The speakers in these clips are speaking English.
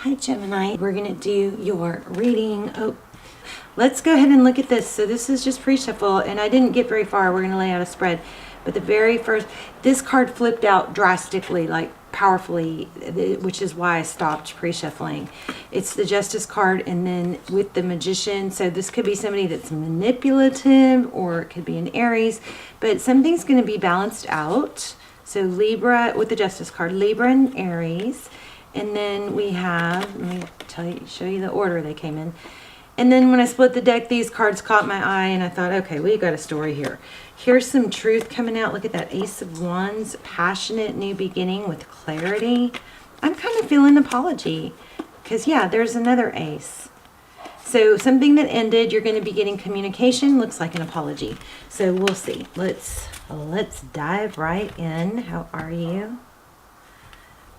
Hi Gemini, we're going to do your reading. Oh, let's go ahead and look at this. So this is just pre-shuffle, and I didn't get very far. We're going to lay out a spread. But the very first, this card flipped out drastically, like powerfully, which is why I stopped pre-shuffling. It's the Justice card, and then with the Magician. So this could be somebody that's manipulative, or it could be an Aries, but something's going to be balanced out. So Libra with the Justice card, Libra and Aries. And then we have, let me show you the order they came in. And then when I split the deck, these cards caught my eye, and I thought, okay, we got a story here. Here's some truth coming out. Look at that Ace of Wands, passionate new beginning with clarity. I'm kind of feeling apology because, yeah, there's another ace. So something that ended, you're going to be getting communication, looks like an apology. So we'll see. Let's dive right in. How are you?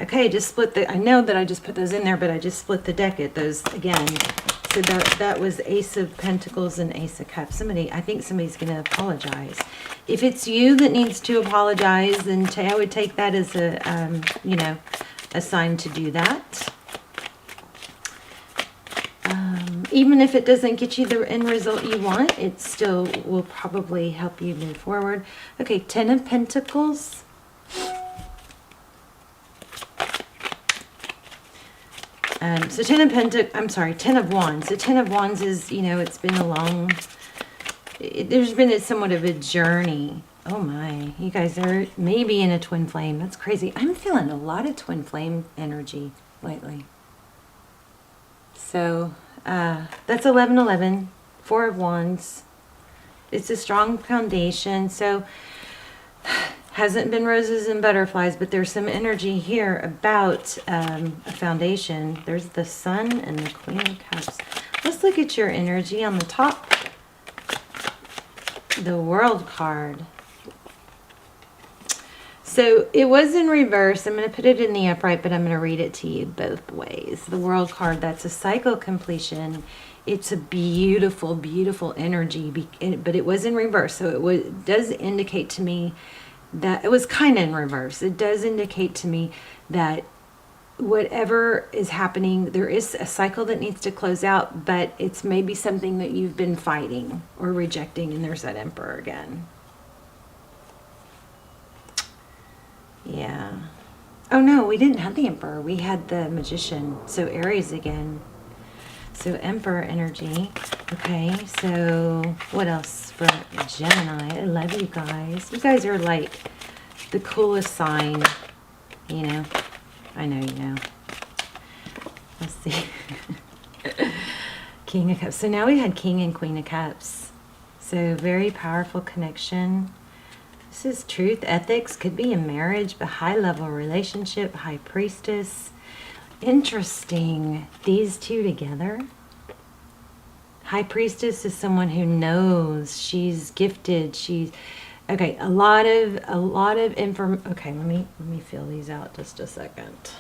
Okay, just split the, I know that I just put those in there, but I just split the deck at those again. So that was Ace of Pentacles and Ace of Cups. I think somebody's going to apologize. If it's you that needs to apologize, then I would take that as a, a sign to do that. Even if it doesn't get you the end result you want, it still will probably help you move forward. Okay, Ten of Pentacles. So Ten of Wands. So Ten of Wands is, it's been a long, there's been somewhat of a journey. Oh my, you guys are maybe in a twin flame. That's crazy. I'm feeling a lot of twin flame energy lately. So that's 1111, Four of Wands. It's a strong foundation. So hasn't been roses and butterflies, but there's some energy here about a foundation. There's the Sun and the Queen of Cups. Let's look at your energy on the top. The World card. So it was in reverse. I'm going to put it in the upright, but I'm going to read it to you both ways. The World card, that's a cycle completion. It's a beautiful, beautiful energy, but it was in reverse. So it does indicate to me that it was kind of in reverse. It does indicate to me that whatever is happening, there is a cycle that needs to close out, but it's maybe something that you've been fighting or rejecting, and there's that Emperor again. Yeah. Oh no, we didn't have the Emperor. We had the Magician. So Aries again. So Emperor energy. Okay, so what else for Gemini? I love you guys. You guys are like the coolest sign. I know you know. Let's see. King of Cups. So now we had King and Queen of Cups. So very powerful connection. This is truth, ethics. Could be a marriage, but high level relationship. High Priestess. Interesting. These two together. High Priestess is someone who knows. She's gifted. She's okay. A lot of information. Okay, let me fill these out just a second.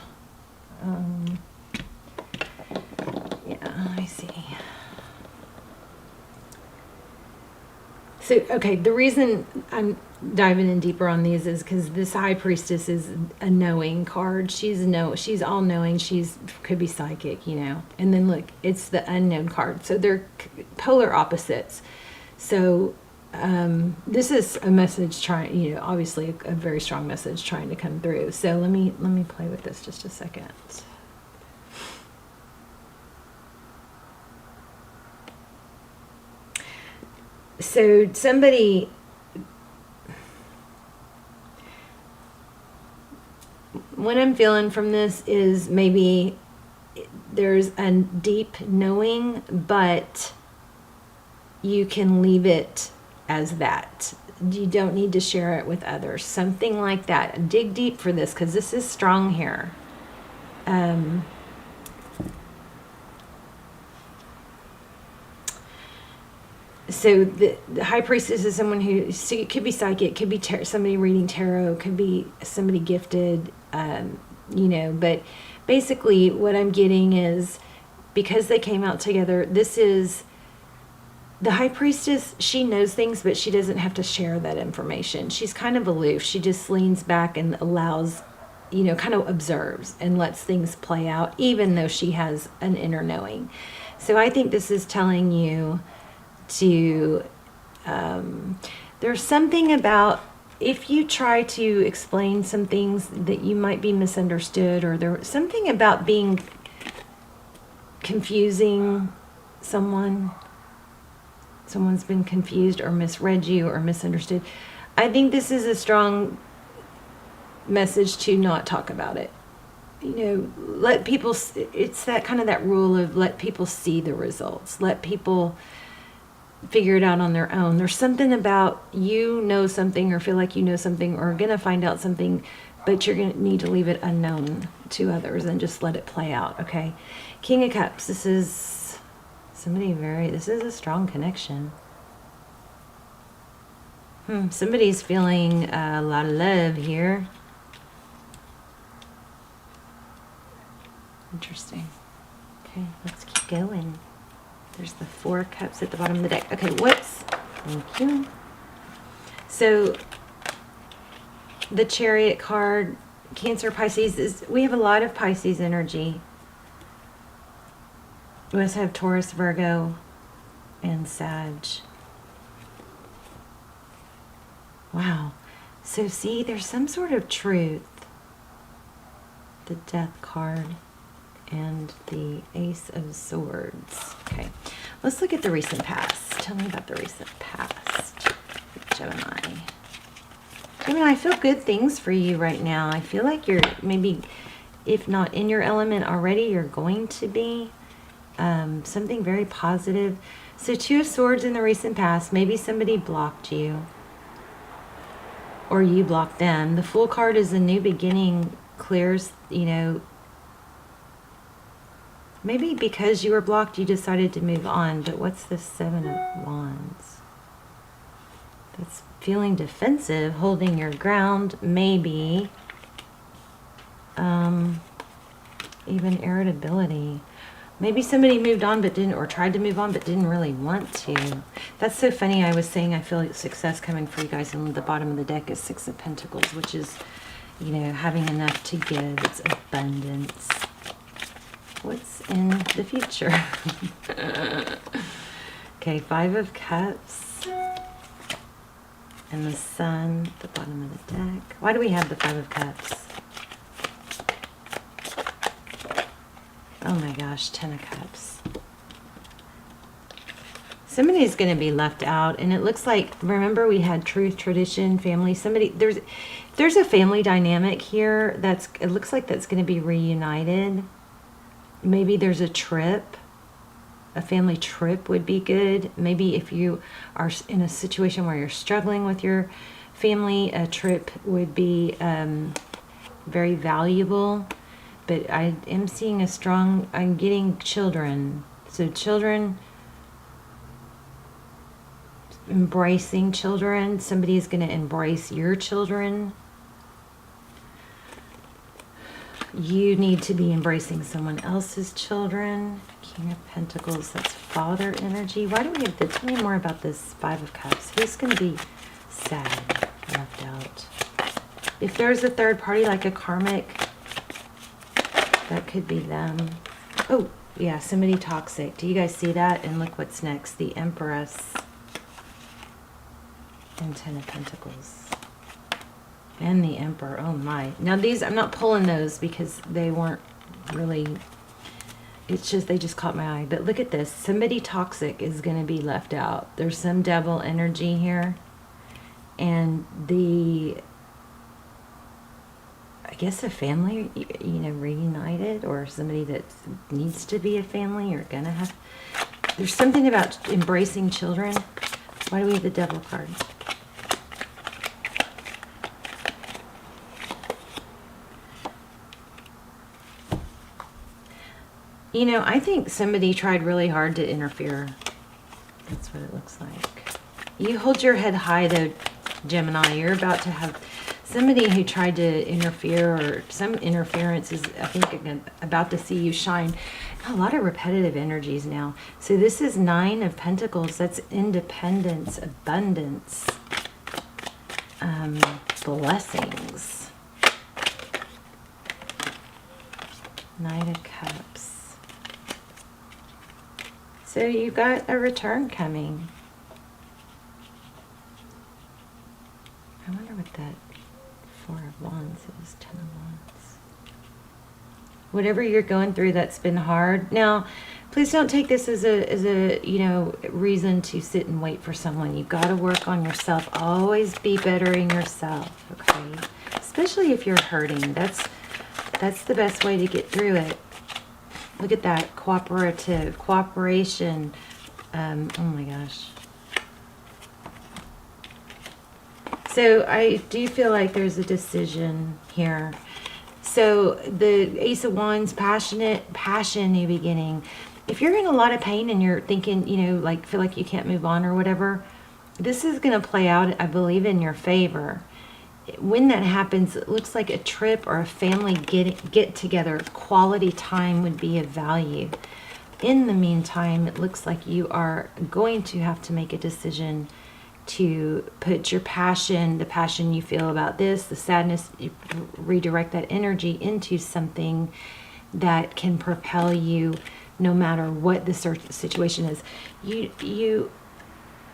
Yeah, let me see. So, okay, the reason I'm diving in deeper on these is because this High Priestess is a knowing card. She's all knowing. Could be psychic, And then look, it's the unknown card. So they're polar opposites. So this is a message trying, obviously a very strong message trying to come through. So let me play with this just a second. So somebody, what I'm feeling from this is maybe there's a deep knowing, but you can leave it as that. You don't need to share it with others. Something like that. Dig deep for this because this is strong here. So the High Priestess is someone who could be psychic, could be somebody reading tarot, could be somebody gifted, but basically what I'm getting is because they came out together, this is the High Priestess. She knows things, but she doesn't have to share that information. She's kind of aloof. She just leans back and allows you know, kind of observes and lets things play out, even though she has an inner knowing. So I think this is telling you to, there's something about, if you try to explain some things that you might be misunderstood, or there's something about being confusing someone's been confused or misread you or misunderstood. I think this is a strong message to not talk about it. You know, let people, it's that kind of that rule of let people see the results. Let people figure it out on their own. There's something about, you know something or feel like you know something or are going to find out something, but you're going to need to leave it unknown to others and just let it play out, okay? King of Cups, this is somebody this is a strong connection. Somebody's feeling a lot of love here. Interesting. Okay, let's keep going. There's the 4 of Cups at the bottom of the deck. Okay, thank you. So, the Chariot card, Cancer, Pisces, we have a lot of Pisces energy. We also have Taurus, Virgo, and Sag. Wow. So see, there's some sort of truth. The Death card and the Ace of Swords. Okay, let's look at the recent past. Tell me about the recent past, Gemini. Gemini, I feel good things for you right now. I feel like you're maybe, if not in your element already, you're going to be. Something very positive. So 2 of Swords in the recent past. Maybe somebody blocked you, or you blocked them. The Fool card is a new beginning, clears, you know, maybe because you were blocked, you decided to move on. But what's the 7 of Wands? That's feeling defensive, holding your ground, maybe. Even irritability. Maybe somebody moved on but didn't, or tried to move on but didn't really want to. That's so funny. I was saying I feel like success coming for you guys, and the bottom of the deck is 6 of Pentacles, which is, you know, having enough to give. It's abundance. What's in the future? Okay, 5 of Cups. And the Sun at the bottom of the deck. Why do we have the 5 of Cups? Oh my gosh, 10 of Cups. Somebody's going to be left out, and it looks like, remember we had truth, tradition, family. Somebody, there's a family dynamic here it looks like that's going to be reunited. Maybe there's a trip. A family trip would be good. Maybe if you are in a situation where you're struggling with your family, a trip would be very valuable. But I am seeing I'm getting children. So children, embracing children. Somebody is going to embrace your children. You need to be embracing someone else's children. King of Pentacles, that's father energy. Why do we have tell me more about this 5 of Cups? Who's going to be sad, left out? If there's a third party, like a karmic, that could be them. Oh, yeah, somebody toxic. Do you guys see that? And look what's next. The Empress and 10 of Pentacles. And the Emperor. Oh my. Now these, I'm not pulling those because they weren't really, it's just, they just caught my eye. But look at this. Somebody toxic is going to be left out. There's some devil energy here. And I guess a family, you know, reunited, or somebody that needs to be a family, or gonna have. There's something about embracing children. Why do we have the Devil card? You know, I think somebody tried really hard to interfere. That's what it looks like. You hold your head high, though, Gemini. You're about to have somebody who tried to interfere, or some interference is, I think, about to see you shine. A lot of repetitive energies now. So this is 9 of Pentacles. That's independence, abundance, blessings. Knight of Cups. So you got a return coming. I wonder what that Four of Wands is. Ten of Wands. Whatever you're going through that's been hard. Now, please don't take this as a reason to sit and wait for someone. You've got to work on yourself. Always be bettering yourself, okay? Especially if you're hurting. That's the best way to get through it. Look at that. Cooperation. Oh my gosh. So I do feel like there's a decision here. So the Ace of Wands, passion, new beginning. If you're in a lot of pain and you're thinking, feel like you can't move on or whatever, this is going to play out, I believe, in your favor. When that happens, it looks like a trip or a family get together, quality time would be of value. In the meantime, it looks like you are going to have to make a decision to put your passion, the passion you feel about this, the sadness, you redirect that energy into something that can propel you no matter what the situation is.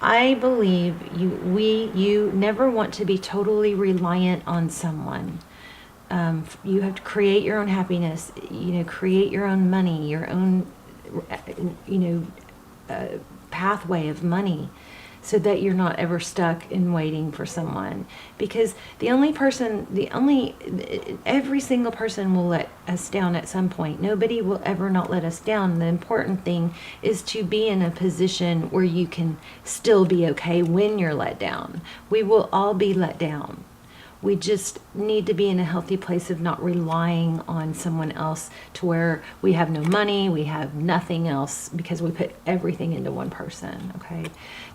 I believe you never want to be totally reliant on someone. You have to create your own happiness, create your own money, your own, pathway of money, so that you're not ever stuck in waiting for someone. Because every single person will let us down at some point. Nobody will ever not let us down. The important thing is to be in a position where you can still be okay when you're let down. We will all be let down. We just need to be in a healthy place of not relying on someone else to where we have no money, we have nothing else because we put everything into one person, okay?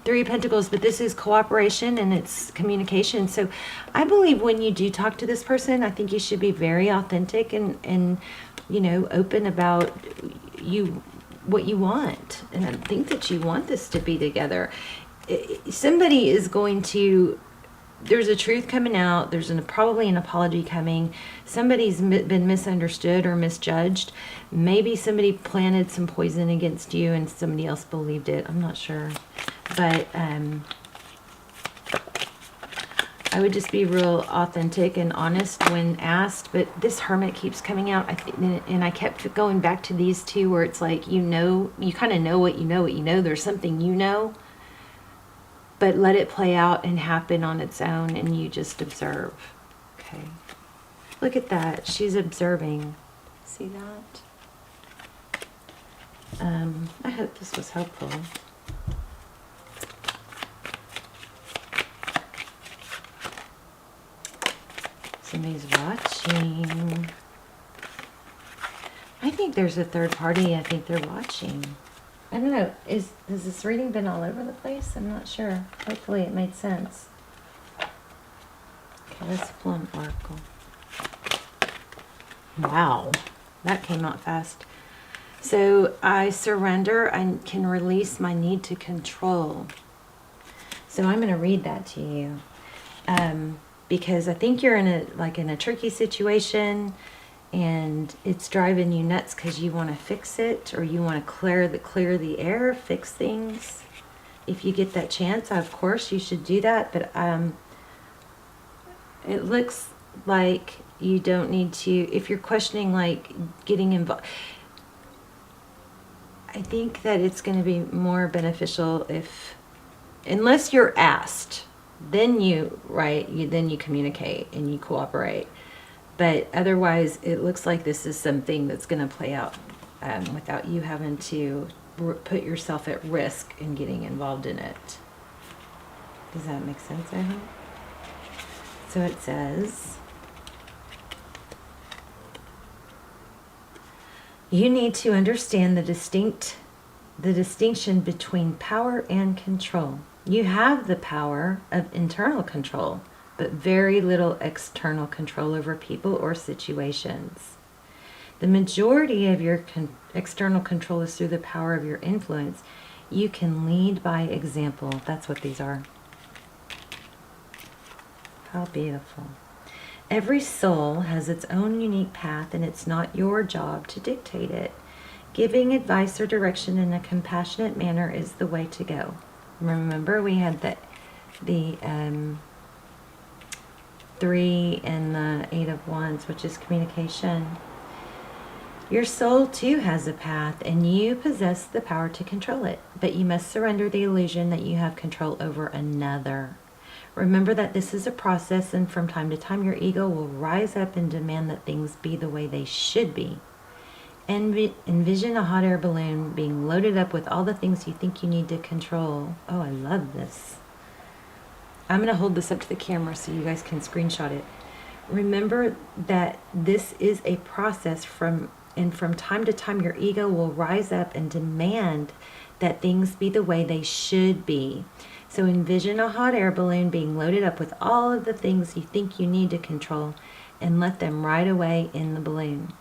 Three of Pentacles, but this is cooperation and it's communication. So I believe when you do talk to this person, I think you should be very authentic and open about what you want. And I think that you want this to be together. Somebody is going to... There's a truth coming out. There's probably an apology coming. Somebody's been misunderstood or misjudged. Maybe somebody planted some poison against you and somebody else believed it. I'm not sure. But I would just be real authentic and honest when asked. But this Hermit keeps coming out. And I kept going back to these two where it's like, you kind of know what you know. There's something you know. But let it play out and happen on its own, and you just observe. Okay. Look at that. She's observing. See that? I hope this was helpful. Somebody's watching. I think there's a third party. I think they're watching. I don't know. Has this reading been all over the place? I'm not sure. Hopefully it made sense. Okay, let's pull an oracle. Wow, that came out fast. So I surrender and can release my need to control. So I'm going to read that to you because I think you're in a tricky situation. And it's driving you nuts because you want to fix it or you want to clear the air, fix things. If you get that chance, of course you should do that. But it looks like you don't need to, if you're questioning like getting involved. I think that it's going to be more beneficial unless you're asked, then you communicate and you cooperate. But otherwise, it looks like this is something that's going to play out without you having to put yourself at risk in getting involved in it. Does that make sense, I hope? So it says, you need to understand the distinction between power and control. You have the power of internal control, but very little external control over people or situations. The majority of your external control is through the power of your influence. You can lead by example. That's what these are. How beautiful. Every soul has its own unique path, and it's not your job to dictate it. Giving advice or direction in a compassionate manner is the way to go. Remember, we had the 3 and the 8 of Wands, which is communication. Your soul too has a path, and you possess the power to control it, but you must surrender the illusion that you have control over another. Remember that this is a process, and from time to time your ego will rise up and demand that things be the way they should be. Envision a hot air balloon being loaded up with all the things you think you need to control. Oh, I love this. I'm going to hold this up to the camera so you guys can screenshot it. Remember that this is a process and from time to time your ego will rise up and demand that things be the way they should be. So envision a hot air balloon being loaded up with all of the things you think you need to control, and let them ride away in the balloon.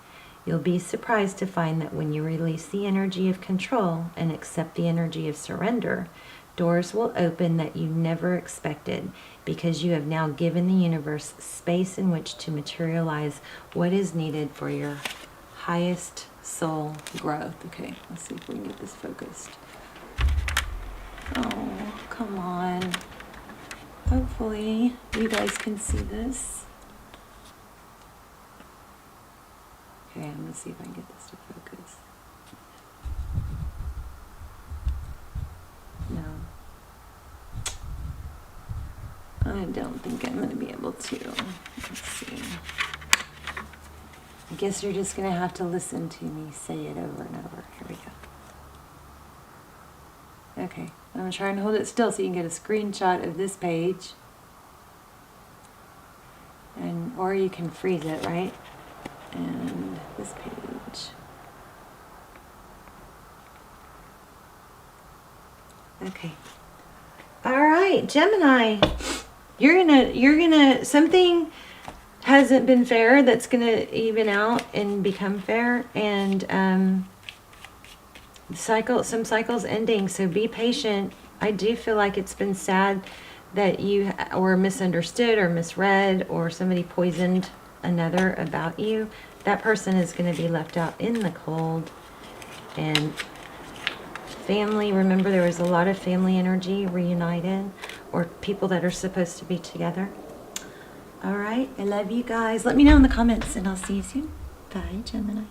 You'll be surprised to find that when you release the energy of control and accept the energy of surrender, doors will open that you never expected, because you have now given the universe space in which to materialize what is needed for your highest soul growth. Okay, let's see if we can get this focused. Oh, come on. Hopefully you guys can see this. Okay, I'm going to see if I can get this to focus. No. I don't think I'm going to be able to. Let's see. I guess you're just going to have to listen to me say it over and over. Here we go. Okay, I'm going to try and hold it still so you can get a screenshot of this page. Or you can freeze it, right? And this page. Okay. All right, Gemini. You're gonna something hasn't been fair that's gonna even out and become fair, and some cycles ending, so be patient. I do feel like it's been sad that you were misunderstood or misread, or somebody poisoned another about you. That person is going to be left out in the cold. And family, remember there was a lot of family energy reunited, or people that are supposed to be together. All right, I love you guys. Let me know in the comments, and I'll see you soon. Bye, Gemini.